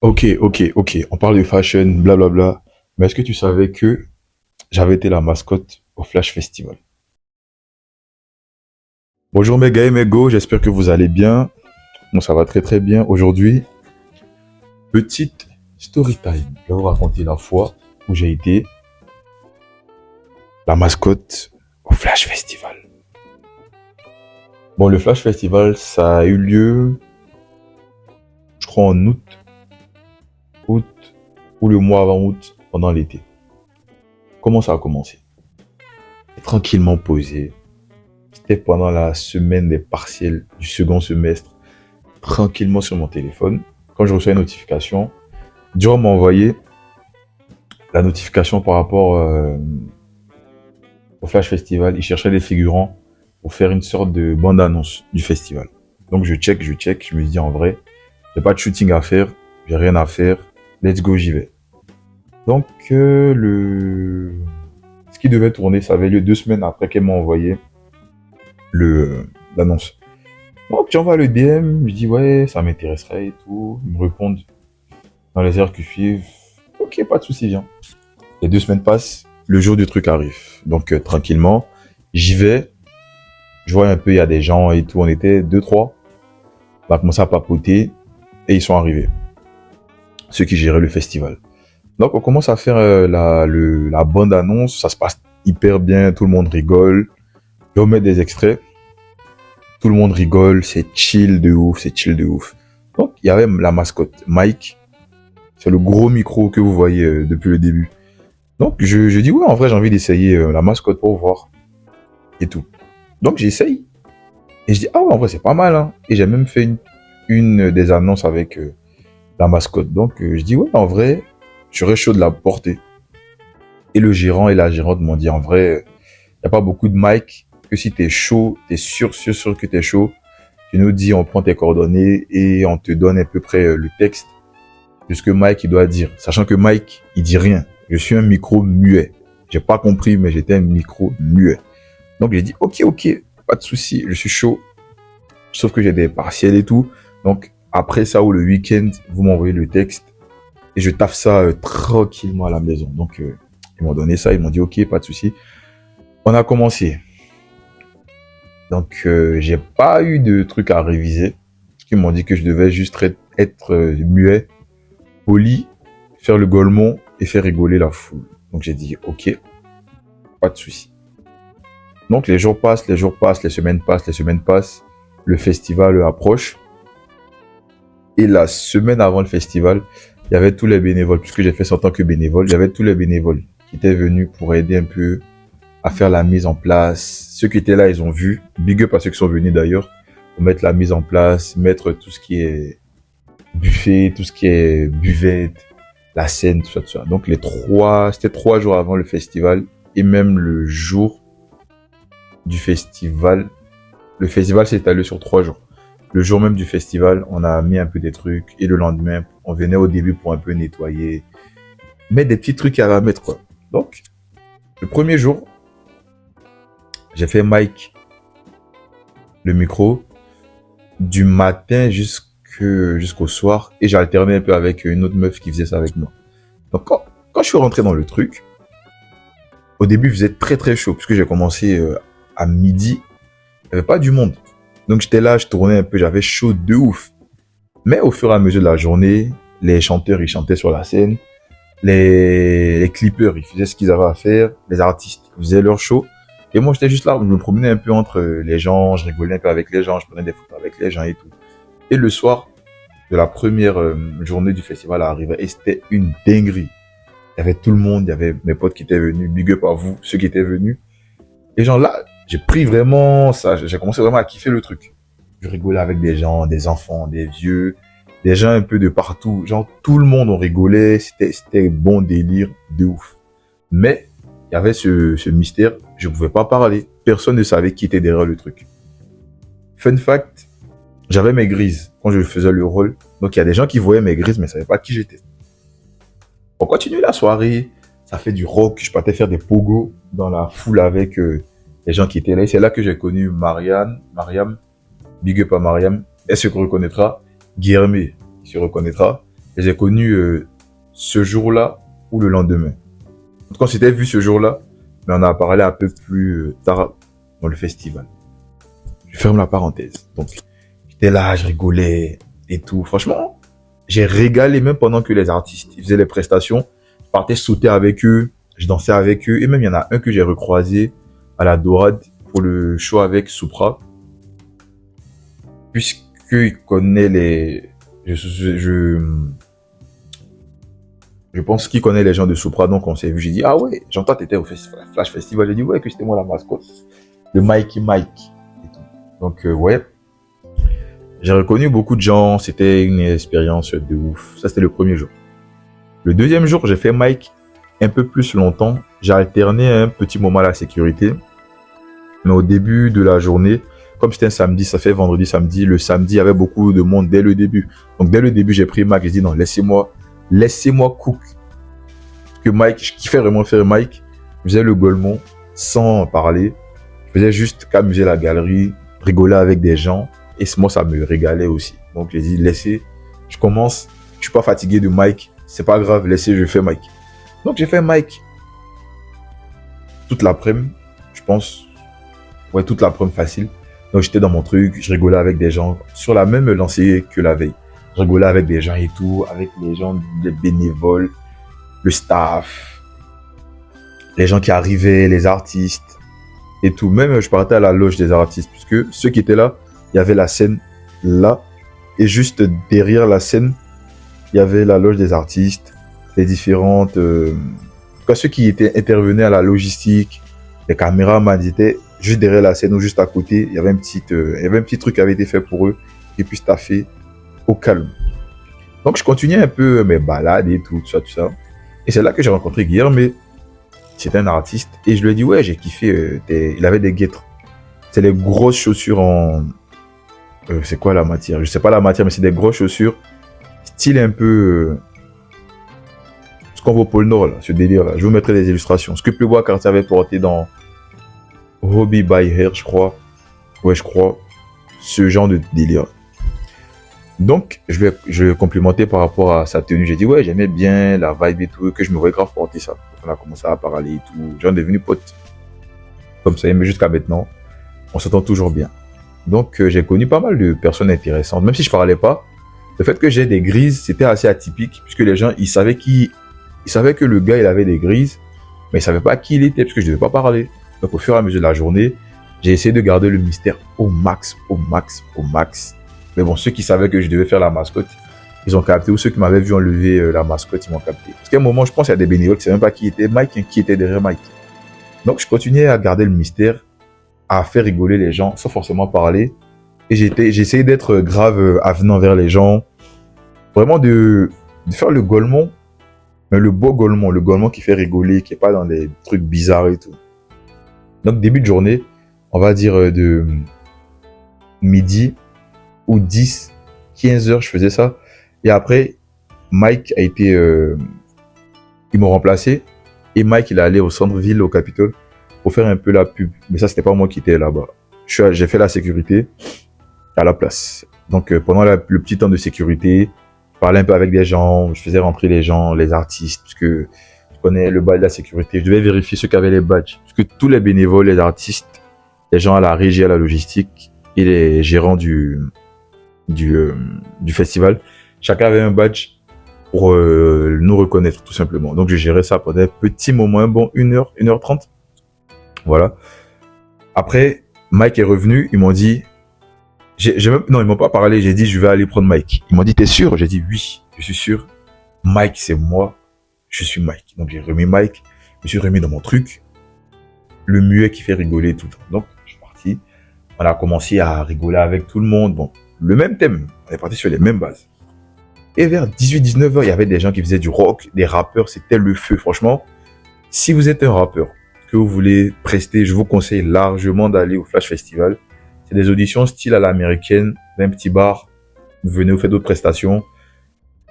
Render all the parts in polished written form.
Ok. On parle de fashion, blablabla. Mais est-ce que tu savais que j'avais été la mascotte au Flash Festival? Bonjour mes gars et mes go, j'espère que vous allez bien. Moi ça va très très bien. Aujourd'hui, petite story time. Je vais vous raconter la fois où j'ai été la mascotte au Flash Festival. Bon, le Flash Festival, ça a eu lieu, je crois en août ou le mois avant août, pendant l'été. Comment ça a commencé? Tranquillement posé. C'était pendant la semaine des partiels du second semestre, tranquillement sur mon téléphone. Quand je reçois une notification, Dior m'a envoyé la notification par rapport au Flash Festival. Il cherchait des figurants pour faire une sorte de bande-annonce du festival. Donc je check, je me dis en vrai, j'ai pas de shooting à faire, j'ai rien à faire, let's go, j'y vais. Donc ce qui devait tourner, ça avait lieu 2 semaines après qu'elle m'a envoyé le l'annonce. Donc j'envoie le DM, je dis ouais, ça m'intéresserait et tout. Ils me répondent dans les heures qui suivent, ok, pas de souci, viens. Les 2 semaines passent, le jour du truc arrive. Donc tranquillement, j'y vais, je vois un peu, il y a des gens et tout, on était deux, trois. On a commencé à papoter et ils sont arrivés, ceux qui géraient le festival. Donc on commence à faire la bande-annonce, ça se passe hyper bien, tout le monde rigole. Je remets des extraits, tout le monde rigole, c'est chill de ouf, c'est chill de ouf. Donc il y avait la mascotte, Mike, c'est le gros micro que vous voyez depuis le début. Donc je dis ouais, en vrai j'ai envie d'essayer la mascotte pour voir et tout. Donc j'essaye et je dis ah ouais, en vrai c'est pas mal, hein. Et j'ai même fait une des annonces avec la mascotte. Donc je dis ouais, en vrai je serais chaud de la porter. Et le gérant et la gérante m'ont dit en vrai il n'y a pas beaucoup de mic, que si t'es chaud, t'es sûr que t'es chaud, tu nous dis, on prend tes coordonnées et on te donne à peu près le texte de ce que Mike il doit dire. Sachant que Mike, il dit rien. Je suis un micro muet. J'ai pas compris, mais j'étais un micro muet. Donc j'ai dit, ok, pas de souci, je suis chaud. Sauf que j'ai des partiels et tout. Donc après ça ou le week-end, vous m'envoyez le texte et je taffe ça tranquillement à la maison. Donc ils m'ont donné ça, ils m'ont dit, ok, pas de souci. On a commencé. Donc j'ai pas eu de trucs à réviser. Ils m'ont dit que je devais juste être muet, poli, faire le golemon et faire rigoler la foule. Donc j'ai dit ok, pas de souci. Donc les jours passent, les semaines passent, le festival approche. Et la semaine avant le festival, il y avait tous les bénévoles, puisque j'ai fait ça en tant que bénévole, il y avait tous les bénévoles qui étaient venus pour aider un peu à faire la mise en place. Ceux qui étaient là, ils ont vu. Big up à ceux qui sont venus d'ailleurs, pour mettre la mise en place, mettre tout ce qui est buffet, tout ce qui est buvette, la scène, tout ça. Donc c'était 3 jours avant le festival et même le jour du festival. Le festival s'est étalé sur 3 jours. Le jour même du festival, on a mis un peu des trucs et le lendemain, on venait au début pour un peu nettoyer, mettre des petits trucs à mettre quoi. Donc, le premier jour, j'ai fait Mike le micro du matin jusqu'au soir et j'ai alterné un peu avec une autre meuf qui faisait ça avec moi. Donc quand je suis rentré dans le truc, au début il faisait très très chaud puisque j'ai commencé à midi, il n'y avait pas du monde. Donc j'étais là, je tournais un peu, j'avais chaud de ouf. Mais au fur et à mesure de la journée, les chanteurs ils chantaient sur la scène, les clippers ils faisaient ce qu'ils avaient à faire, les artistes ils faisaient leur show. Et moi j'étais juste là, je me promenais un peu entre les gens, je rigolais un peu avec les gens, je prenais des photos avec les gens et tout. Et le soir de la première journée du festival arrivait et c'était une dinguerie. Il y avait tout le monde, il y avait mes potes qui étaient venus, big up à vous, ceux qui étaient venus. Et genre là, j'ai pris vraiment ça, j'ai commencé vraiment à kiffer le truc. Je rigolais avec des gens, des enfants, des vieux, des gens un peu de partout. Genre tout le monde on rigolait, c'était bon délire de ouf. Mais il y avait ce mystère, je pouvais pas parler. Personne ne savait qui était derrière le truc. Fun fact, j'avais mes grises quand je faisais le rôle. Donc il y a des gens qui voyaient mes grises mais ne savaient pas qui j'étais. On continue la soirée, ça fait du rock, je partais faire des pogos dans la foule avec les gens qui étaient là. Et c'est là que j'ai connu Mariam, big up à Mariam, elle se reconnaîtra, Guillermé, il se reconnaîtra. Je les ai connus ce jour-là ou le lendemain. En tout cas, on s'était vu ce jour-là, mais on a parlé un peu plus tard dans le festival. Je ferme la parenthèse. Donc, j'étais là, je rigolais et tout. Franchement, j'ai régalé même pendant que les artistes ils faisaient les prestations. Je partais sauter avec eux, je dansais avec eux. Et même, il y en a un que j'ai recroisé à la Dorade pour le show avec Supra. Puisqu'il connaît les... Je pense qu'il connaît les gens de Supra, donc on s'est vu. J'ai dit, ah ouais, j'entends que t'étais au Flash Festival. J'ai dit, ouais, que c'était moi la mascotte. Le Mikey Mike. Et tout. Donc, ouais. J'ai reconnu beaucoup de gens. C'était une expérience de ouf. Ça, c'était le premier jour. Le deuxième jour, j'ai fait Mike un peu plus longtemps. J'ai alterné un petit moment à la sécurité. Mais au début de la journée, comme c'était un samedi, ça fait vendredi, samedi. Le samedi, il y avait beaucoup de monde dès le début. Donc, dès le début, j'ai pris Mike. J'ai dit, non, laissez-moi cook. Parce que Mike, je kiffais vraiment faire Mike. Je faisais le Golemont sans parler. Je faisais juste qu'amuser la galerie, rigoler avec des gens. Et moi, ça me régalait aussi. Donc, j'ai dit, laissez, je commence. Je suis pas fatigué de Mike. C'est pas grave, laissez, je fais Mike. Donc, j'ai fait Mike toute l'après-midi, je pense. Ouais, toute l'après-midi facile. Donc, j'étais dans mon truc, je rigolais avec des gens sur la même lancée que la veille. Je rigolais avec des gens et tout, avec les gens, les bénévoles, le staff, les gens qui arrivaient, les artistes et tout. Même, je partais à la loge des artistes, puisque ceux qui étaient là, il y avait la scène là, et juste derrière la scène, il y avait la loge des artistes, les différentes... ceux qui étaient intervenus à la logistique, les caméramans, ils étaient juste derrière la scène ou juste à côté. Il y avait un petit truc qui avait été fait pour eux, et puis staffer au calme. Donc, je continuais un peu mes balades et tout ça. Et c'est là que j'ai rencontré Guillermo. C'était un artiste, et je lui ai dit, ouais, j'ai kiffé, il avait des guêtres. C'est les grosses chaussures en... c'est quoi la matière? Je sais pas la matière, mais c'est des grosses chaussures. Style un peu... ce qu'on voit au pôle Nord, là, ce délire-là. Je vous mettrai des illustrations. Ce que Playboy Cartier avait porté dans Hobby by Hair, je crois. Ouais, je crois. Ce genre de délire. Donc, je vais complimenter par rapport à sa tenue. J'ai dit, ouais, j'aimais bien la vibe et tout, que je me voyais grave porter ça. On a commencé à parler et tout. J'en devenu pote. Comme ça, mais jusqu'à maintenant, on s'entend toujours bien. Donc, j'ai connu pas mal de personnes intéressantes. Même si je parlais pas, le fait que j'ai des grises, c'était assez atypique, puisque les gens, ils savaient que le gars, il avait des grises, mais ils savaient pas qui il était, parce que je devais pas parler. Donc, au fur et à mesure de la journée, j'ai essayé de garder le mystère au max. Mais bon, ceux qui savaient que je devais faire la mascotte, ils ont capté, ou ceux qui m'avaient vu enlever la mascotte, ils m'ont capté. Parce qu'à un moment, je pense qu'il y a des bénévoles qui ne savaient même pas qui était Mike, qui était derrière Mike. Donc, je continuais à garder le mystère, à faire rigoler les gens, sans forcément parler. Et j'essayais d'être grave avenant vers les gens. Vraiment de faire le Golemont, mais le beau Golemont, le Golemont qui fait rigoler, qui n'est pas dans des trucs bizarres et tout. Donc, début de journée, on va dire de midi ou 10, 15 heures, je faisais ça. Et après, Mike a été... ils m'ont remplacé. Et Mike, il est allé au centre-ville, au Capitole, pour faire un peu la pub. Mais ça, c'était pas moi qui étais là-bas. J'ai fait la sécurité à la place. Donc, pendant le petit temps de sécurité, je parlais un peu avec des gens, je faisais rentrer les gens, les artistes, parce que je connais le badge de la sécurité. Je devais vérifier ceux qui avaient les badges. Parce que tous les bénévoles, les artistes, les gens à la régie, à la logistique et les gérants du festival, chacun avait un badge pour nous reconnaître tout simplement. Donc je gérais ça pendant un petit moment, bon 1h30. Voilà. Après, Mike est revenu, ils m'ont dit, non, ils m'ont pas parlé, j'ai dit je vais aller prendre Mike. Ils m'ont dit t'es sûr? J'ai dit oui, je suis sûr. Mike c'est moi, je suis Mike. Donc j'ai remis Mike, je me suis remis dans mon truc, le muet qui fait rigoler tout le temps. Donc je suis parti, on a commencé à rigoler avec tout le monde. Bon, le même thème, on est parti sur les mêmes bases. Et vers 18-19 heures, il y avait des gens qui faisaient du rock, des rappeurs, c'était le feu. Franchement, si vous êtes un rappeur, que vous voulez prester, je vous conseille largement d'aller au Flash Festival. C'est des auditions style à l'américaine, d'un petit bar. Vous venez, vous faites d'autres prestations.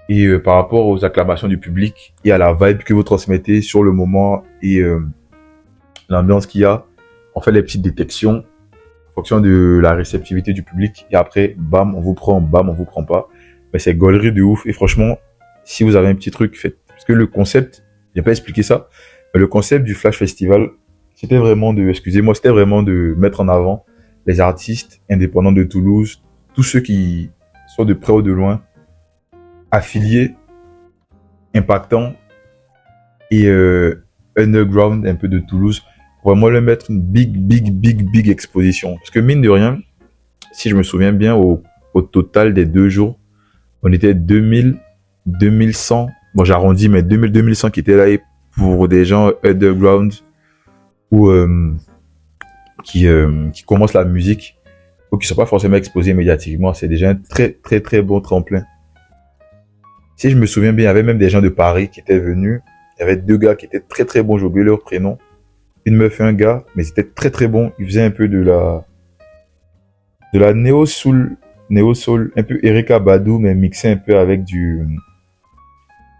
Et par rapport aux acclamations du public et à la vibe que vous transmettez sur le moment et l'ambiance qu'il y a, on fait les petites détections en fonction de la réceptivité du public. Et après, bam, on vous prend pas. Mais c'est gaulerie de ouf. Et franchement, si vous avez un petit truc, faites. Parce que le concept, j'ai pas expliqué ça, mais le concept du Flash Festival, c'était vraiment c'était vraiment de mettre en avant les artistes indépendants de Toulouse, tous ceux qui sont de près ou de loin, affiliés, impactants et underground un peu de Toulouse, pour vraiment leur mettre une big exposition. Parce que mine de rien, si je me souviens bien, au total des 2 jours, on était 2000, 2100, bon j'arrondis, mais 2000, 2100 qui étaient là pour des gens underground ou qui commencent la musique ou qui ne sont pas forcément exposés médiatiquement. C'est déjà un très bon tremplin. Si je me souviens bien, il y avait même des gens de Paris qui étaient venus. Il y avait 2 gars qui étaient très bons, j'ai oublié leur prénom. Une meuf et un gars, mais ils étaient très bons. Ils faisaient un peu de la néo-soul, un peu Erykah Badu, mais mixé un peu avec du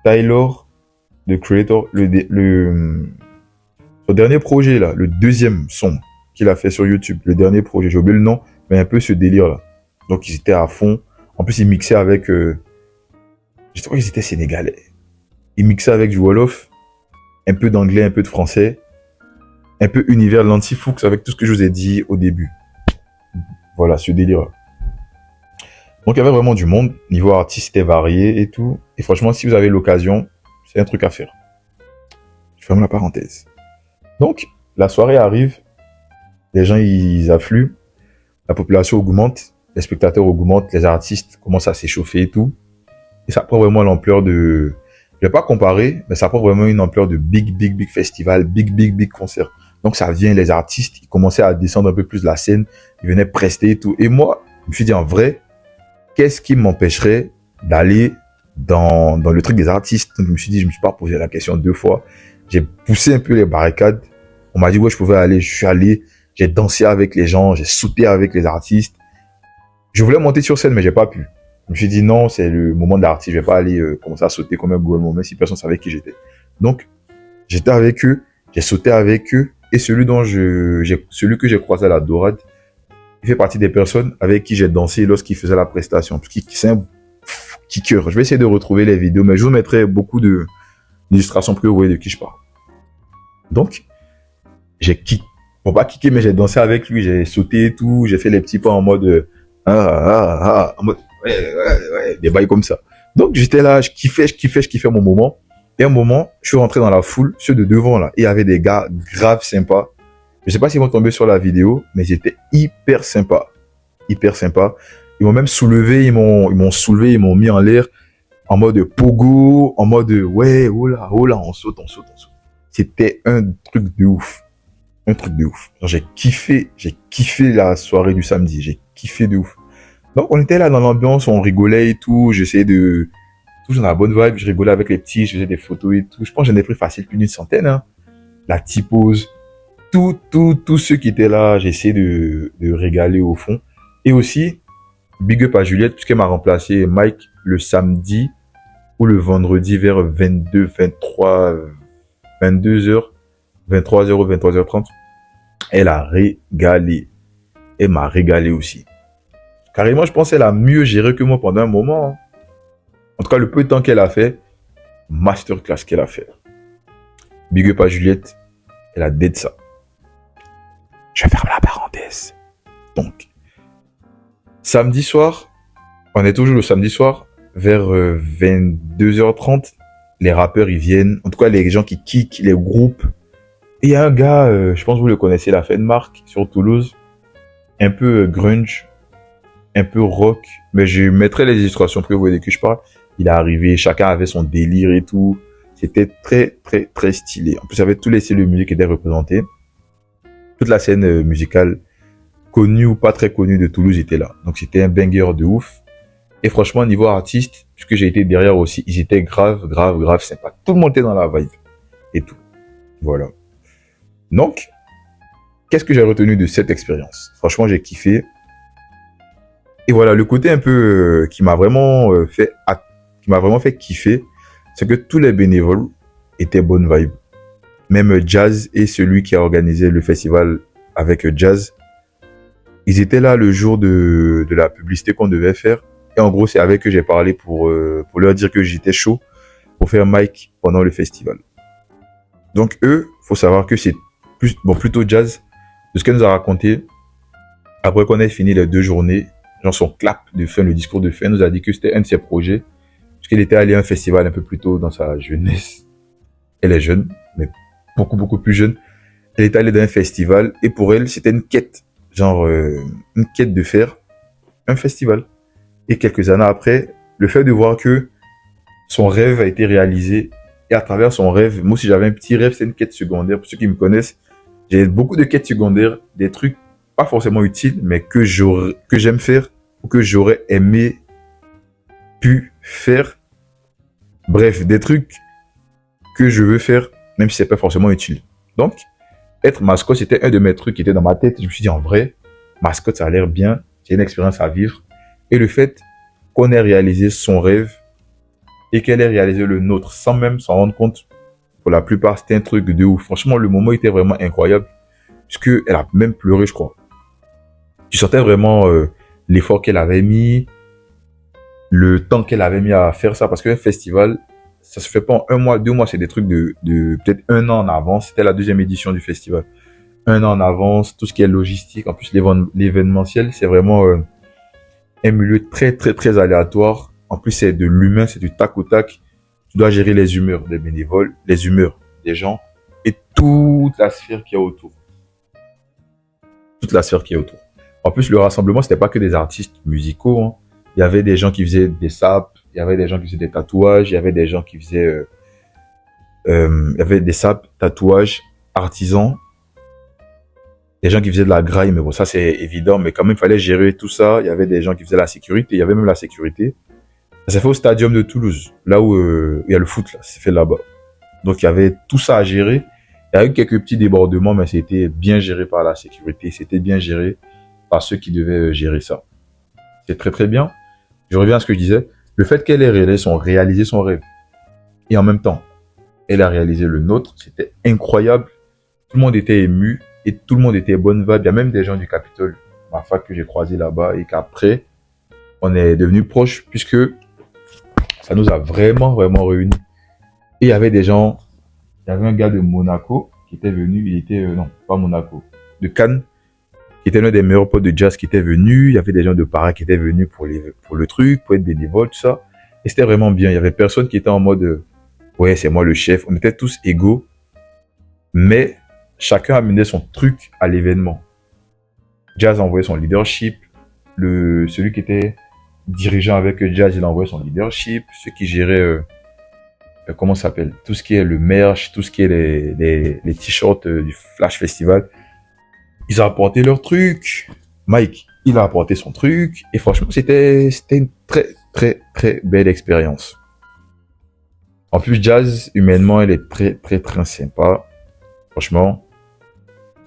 Tyler, le Creator, son dernier projet là, le deuxième son qu'il a fait sur YouTube, le dernier projet, j'ai oublié le nom, mais un peu ce délire là. Donc ils étaient à fond. En plus ils mixaient avec, je sais pas qu'ils étaient sénégalais. Ils mixaient avec du Wolof, un peu d'anglais, un peu de français, un peu univers l'anti-Fuchs avec tout ce que je vous ai dit au début. Voilà, ce délire là. Donc il y avait vraiment du monde, niveau artiste c'était varié et tout. Et franchement, si vous avez l'occasion, c'est un truc à faire. Je ferme la parenthèse. Donc, la soirée arrive, les gens ils affluent, la population augmente, les spectateurs augmentent, les artistes commencent à s'échauffer et tout. Et ça prend vraiment l'ampleur de... Je vais pas comparer, mais ça prend vraiment une ampleur de big festival, big concert. Donc ça vient, les artistes, ils commençaient à descendre un peu plus de la scène, ils venaient prester et tout. Et moi, je me suis dit en vrai, qu'est-ce qui m'empêcherait d'aller dans le truc des artistes? Donc je me suis dit, je me suis pas posé la question 2 fois. J'ai poussé un peu les barricades. On m'a dit ouais, je pouvais aller, je suis allé, j'ai dansé avec les gens, j'ai sauté avec les artistes. Je voulais monter sur scène, mais j'ai pas pu. Je me suis dit non, c'est le moment de l'artiste, je vais pas aller commencer à sauter comme un gourmand, même si personne savait qui j'étais. Donc, j'étais avec eux, j'ai sauté avec eux, et celui que j'ai croisé à la Dorade, il fait partie des personnes avec qui j'ai dansé lorsqu'il faisait la prestation. Parce qu'il c'est un kicker. Je vais essayer de retrouver les vidéos, mais je vous mettrai beaucoup d'illustrations pour que vous voyez de qui je parle. Donc, j'ai kické. Bon, pas kické, mais j'ai dansé avec lui, j'ai sauté et tout, j'ai fait les petits pas en mode en mode ouais, des bails comme ça. Donc j'étais là, je kiffais mon moment. Et à un moment, je suis rentré dans la foule, ceux de devant là, et il y avait des gars grave sympas. Je sais pas s'ils vont tomber sur la vidéo, mais ils étaient hyper sympas. Hyper sympas. Ils m'ont même soulevé, ils m'ont soulevé, ils m'ont mis en l'air en mode pogo, en mode ouais, oh là, on saute. C'était un truc de ouf. Un truc de ouf. Genre, j'ai kiffé la soirée du samedi, j'ai kiffé de ouf. Donc on était là dans l'ambiance, on rigolait et tout, j'essayais de... toujours dans la bonne vibe, je rigolais avec les petits, je faisais des photos et tout. Je pense que j'en ai pris facile plus d'une centaine, hein. La typose, tous ceux qui étaient là, j'ai essayé de régaler au fond. Et aussi, big up à Juliette, puisqu'elle m'a remplacé Mike le samedi ou le vendredi vers 22, 23, 22h, 23h ou 23h30. Elle a régalé. Elle m'a régalé aussi. Carrément, je pense qu'elle a mieux géré que moi pendant un moment. Hein. En tout cas, le peu de temps qu'elle a fait, masterclass qu'elle a fait. Big up à Juliette, elle a dead ça. Je ferme la parenthèse. Donc, samedi soir, on est toujours le samedi soir, vers 22h30, les rappeurs, ils viennent. En tout cas, les gens qui kick, les groupes. Et il y a un gars, je pense que vous le connaissez, la Fenmark, sur Toulouse. Un peu grunge, un peu rock. Mais je mettrai les illustrations pour que vous voyez de qui je parle. Il est arrivé, chacun avait son délire et tout. C'était très stylé. En plus, il y avait tous les styles de musique qui étaient représentés. Toute la scène musicale, connue ou pas très connue de Toulouse, était là. Donc, c'était un banger de ouf. Et franchement, niveau artiste, puisque j'ai été derrière aussi, ils étaient grave sympas. Tout le monde était dans la vibe. Et tout. Voilà. Donc, qu'est-ce que j'ai retenu de cette expérience? Franchement, j'ai kiffé. Et voilà, le côté un peu qui m'a vraiment fait kiffer, c'est que tous les bénévoles étaient bonne vibe. Même Jazz et celui qui a organisé le festival avec Jazz, ils étaient là le jour de la publicité qu'on devait faire. Et en gros, c'est avec eux que j'ai parlé pour leur dire que j'étais chaud pour faire mic pendant le festival. Donc eux, faut savoir que c'est plutôt Jazz, de ce qu'elle nous a raconté, après qu'on ait fini les 2 journées, genre son clap de fin, le discours de fin, nous a dit que c'était un de ses projets, puisqu'il était allé à un festival un peu plus tôt dans sa jeunesse. Elle est jeune, mais beaucoup plus jeune. Elle est allée dans un festival, et pour elle, c'était une quête, genre une quête de faire un festival. Et quelques années après, le fait de voir que son rêve a été réalisé, et à travers son rêve, moi aussi j'avais un petit rêve, c'est une quête secondaire. Pour ceux qui me connaissent, j'ai beaucoup de quêtes secondaires, des trucs pas forcément utiles, mais que j'aime faire, ou que j'aurais aimé pu faire. Bref, des trucs que je veux faire, même si c'est pas forcément utile. Donc, être mascotte, c'était un de mes trucs qui était dans ma tête. Je me suis dit, en vrai, mascotte, ça a l'air bien, j'ai une expérience à vivre. Et le fait qu'on ait réalisé son rêve et qu'elle ait réalisé le nôtre sans même s'en rendre compte, pour la plupart, c'était un truc de ouf. Franchement, le moment était vraiment incroyable, puisqu'elle a même pleuré, je crois. Tu sentais vraiment l'effort qu'elle avait mis, le temps qu'elle avait mis à faire ça, parce qu'un festival, ça se fait pas en 1 mois, 2 mois, c'est des trucs de peut-être 1 an en avance. C'était la 2e édition du festival. 1 an en avance, tout ce qui est logistique, en plus l'événementiel, c'est vraiment un milieu très aléatoire. En plus, c'est de l'humain, c'est du tac au tac. Tu dois gérer les humeurs des bénévoles, les humeurs des gens et toute la sphère qui est autour. Toute la sphère qui est autour. En plus, le rassemblement, c'était pas que des artistes musicaux, hein. Il y avait des gens qui faisaient des sapes, il y avait des gens qui faisaient des tatouages, il y avait des gens qui faisaient il y avait des sapes, tatouages, artisans, des gens qui faisaient de la graille, mais bon, ça c'est évident, mais quand même, il fallait gérer tout ça. Il y avait des gens qui faisaient la sécurité, il y avait même la sécurité. Ça s'est fait au stadium de Toulouse, là où il y a le foot, là, c'est fait là-bas. Donc il y avait tout ça à gérer. Il y a eu quelques petits débordements, mais c'était bien géré par la sécurité, c'était bien géré par ceux qui devaient gérer ça. C'est très bien. Je reviens à ce que je disais. Le fait qu'elle ait réalisé son rêve, et en même temps, elle a réalisé le nôtre, c'était incroyable. Tout le monde était ému, et tout le monde était bonne vibe. Il y a même des gens du Capitole, ma fac que j'ai croisé là-bas, et qu'après, on est devenus proches, puisque ça nous a vraiment réunis. Et il y avait des gens, il y avait un gars de Monaco qui était venu, il était, non, pas Monaco, de Cannes, qui était l'un des meilleurs potes de Jazz qui était venu. Il y avait des gens de Paris qui étaient venus pour le truc, pour être bénévole, tout ça. Et c'était vraiment bien. Il y avait personne qui était en mode, ouais, c'est moi le chef. On était tous égaux, mais chacun amenait son truc à l'événement. Jazz envoyait son leadership. Celui qui était dirigeant avec Jazz, il envoyait son leadership. Ceux qui géraient, comment ça s'appelle, tout ce qui est le merch, tout ce qui est les t-shirts du Flash Festival, ils ont apporté leur truc. Mike, il a apporté son truc. Et franchement, c'était une très belle expérience. En plus, Jazz, humainement, elle est très sympa. Franchement,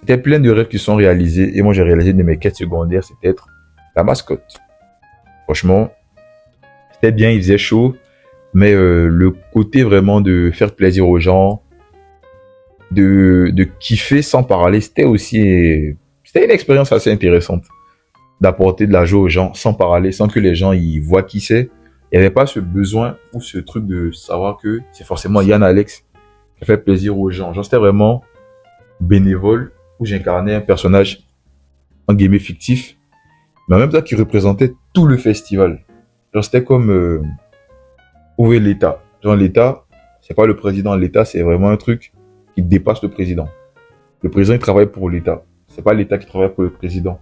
c'était plein de rêves qui sont réalisés. Et moi, j'ai réalisé une de mes quêtes secondaires, c'était être la mascotte. Franchement, c'était bien, il faisait chaud. Mais le côté vraiment de faire plaisir aux gens, de kiffer sans parler, c'était une expérience assez intéressante. D'apporter de la joie aux gens sans parler, sans que les gens y voient qui c'est. Il n'y avait pas ce besoin ou ce truc de savoir que c'est forcément Yann Alex qui fait plaisir aux gens. Genre, c'était vraiment bénévole, où j'incarnais un personnage en guillemets fictif, mais en même temps qui représentait tout le festival. Genre, c'était comme où est l'État. Genre, l'État, c'est pas le président. L'État, c'est vraiment un truc qui dépasse le président. Le président, il travaille pour l'État. C'est pas l'État qui travaille pour le président.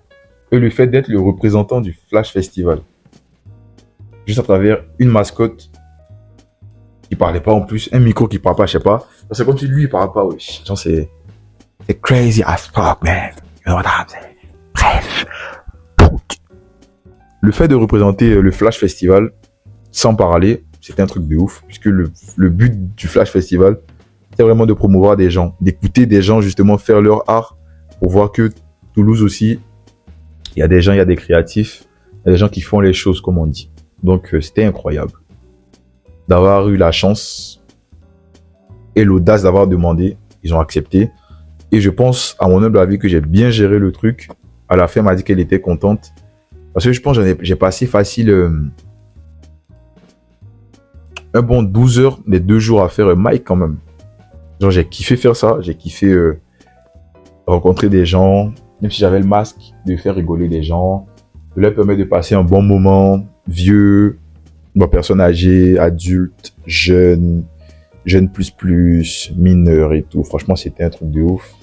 Et le fait d'être le représentant du Flash Festival, juste à travers une mascotte qui parlait pas en plus, un micro qui parle pas, je sais pas. C'est comme si lui, il parle pas, wesh. Genre, c'est crazy as fuck, man. You know what I'm saying? Bref. Le fait de représenter le Flash Festival sans parler, c'était un truc de ouf, puisque le but du Flash Festival, c'était vraiment de promouvoir des gens, d'écouter des gens justement faire leur art, pour voir que Toulouse aussi, il y a des gens, il y a des créatifs, il y a des gens qui font les choses comme on dit. Donc c'était incroyable d'avoir eu la chance et l'audace d'avoir demandé. Ils ont accepté. Et je pense, à mon humble avis, que j'ai bien géré le truc. À la fin, elle m'a dit qu'elle était contente. Parce que je pense que j'ai passé facile un bon 12 heures, les 2 jours à faire un mic quand même. Genre, j'ai kiffé faire ça. J'ai kiffé rencontrer des gens, même si j'avais le masque, de faire rigoler des gens, de leur permettre de passer un bon moment, vieux, bon, personnes âgées, adultes, jeunes, jeunes plus, mineurs et tout. Franchement, c'était un truc de ouf.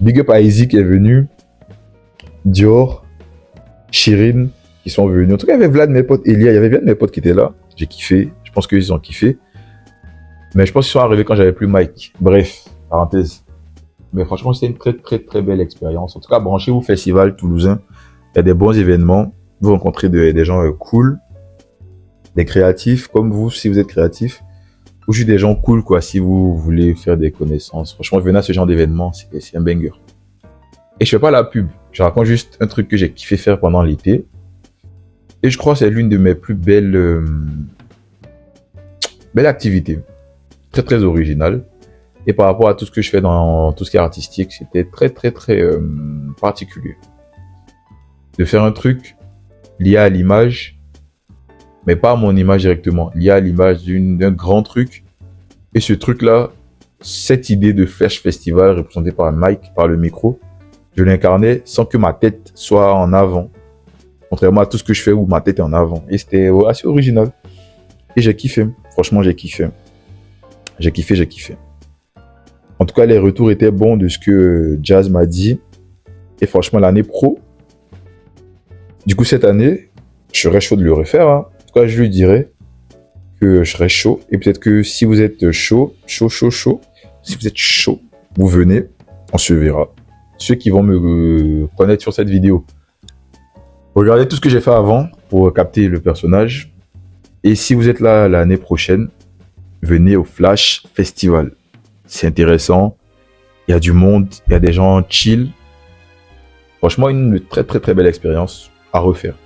Big up à Izzy qui est venu, Dior, Shirin qui sont venus. En tout cas, il y avait Vlad, mes potes, Elia, il y avait bien mes potes qui étaient là. J'ai kiffé. Je pense qu'ils ont kiffé. Mais je pense qu'ils sont arrivés quand j'avais plus Mike. Bref, parenthèse. Mais franchement, c'était une très belle expérience. En tout cas, branchez-vous au festival toulousain. Il y a des bons événements. Vous rencontrez des gens cool, des créatifs comme vous si vous êtes créatif. Ou juste des gens cool quoi si vous voulez faire des connaissances. Franchement, venez à ce genre d'événement, c'est un banger. Et je fais pas la pub. Je raconte juste un truc que j'ai kiffé faire pendant l'été. Et je crois que c'est l'une de mes plus belles activités. Très originale. Et par rapport à tout ce que je fais dans tout ce qui est artistique, c'était très particulier. De faire un truc lié à l'image, mais pas à mon image directement, lié à l'image d'un grand truc. Et ce truc-là, cette idée de Flash Festival représentée par Mike, par le micro, je l'incarnais sans que ma tête soit en avant. Contrairement à tout ce que je fais où ma tête est en avant. Et c'était assez original. Et j'ai kiffé. Franchement, j'ai kiffé. J'ai kiffé. En tout cas, les retours étaient bons de ce que Jazz m'a dit. Et franchement, l'année pro, du coup, cette année, je serais chaud de le refaire. Hein. En tout cas, je lui dirais que je serais chaud. Et peut-être que si vous êtes chaud, si vous êtes chaud, vous venez, on se verra. Ceux qui vont me connaître sur cette vidéo, regardez tout ce que j'ai fait avant pour capter le personnage. Et si vous êtes là l'année prochaine, venez au Flash Festival. C'est intéressant. Il y a du monde, il y a des gens chill. Franchement, une très belle expérience à refaire.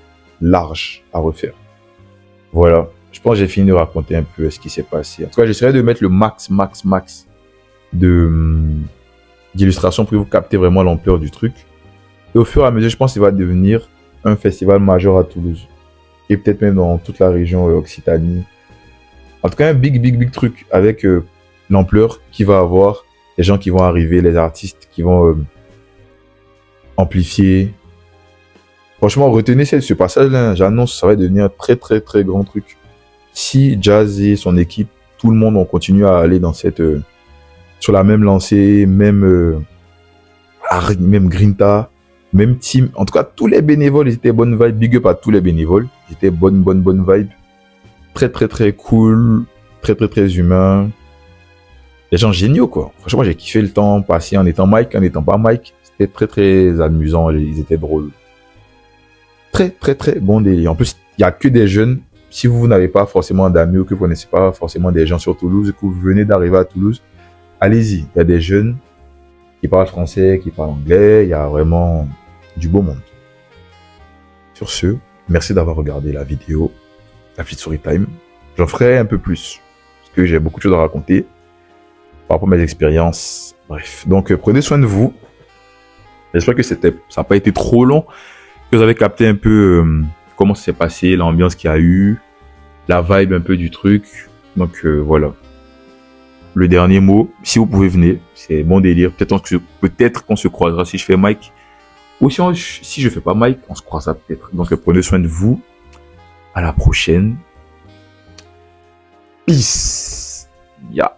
Large à refaire. Voilà. Je pense que j'ai fini de raconter un peu ce qui s'est passé. En tout cas, j'essaierai de mettre le max d'illustrations pour vous capter vraiment l'ampleur du truc. Et au fur et à mesure, je pense qu'il va devenir un festival majeur à Toulouse. Et peut-être même dans toute la région Occitanie. En tout cas, un big truc avec l'ampleur qu'il va avoir, les gens qui vont arriver, les artistes qui vont amplifier. Franchement, retenez ce passage-là. J'annonce, ça va devenir un très grand truc. Si Jazz et son équipe, tout le monde, on continue à aller dans cette sur la même lancée, même Grinta, même team. En tout cas, tous les bénévoles, ils étaient bonne vibe. Big up à tous les bénévoles. Ils étaient bonne vibe. Très cool. Très humain. Des gens géniaux, quoi. Franchement, j'ai kiffé le temps passé en étant Mike, en n'étant pas Mike. C'était très amusant. Ils étaient drôles. Très bon délire. En plus, il n'y a que des jeunes. Si vous n'avez pas forcément d'amis ou que vous ne connaissez pas forcément des gens sur Toulouse et que vous venez d'arriver à Toulouse, allez-y. Il y a des jeunes qui parlent français, qui parlent anglais. Il y a vraiment du beau monde. Sur ce, merci d'avoir regardé la vidéo, la petite story time. J'en ferai un peu plus parce que j'ai beaucoup de choses à raconter par rapport à mes expériences. Bref, donc prenez soin de vous. J'espère que ça n'a pas été trop long, que vous avez capté un peu comment ça s'est passé, l'ambiance qu'il y a eu, la vibe un peu du truc. Donc voilà. Le dernier mot, si vous pouvez venir, c'est bon délire. Peut-être qu'on se croisera si je fais Mike. Ou si je fais pas Mike, on se croisera peut-être. Donc prenez soin de vous. À la prochaine. Peace. Yeah.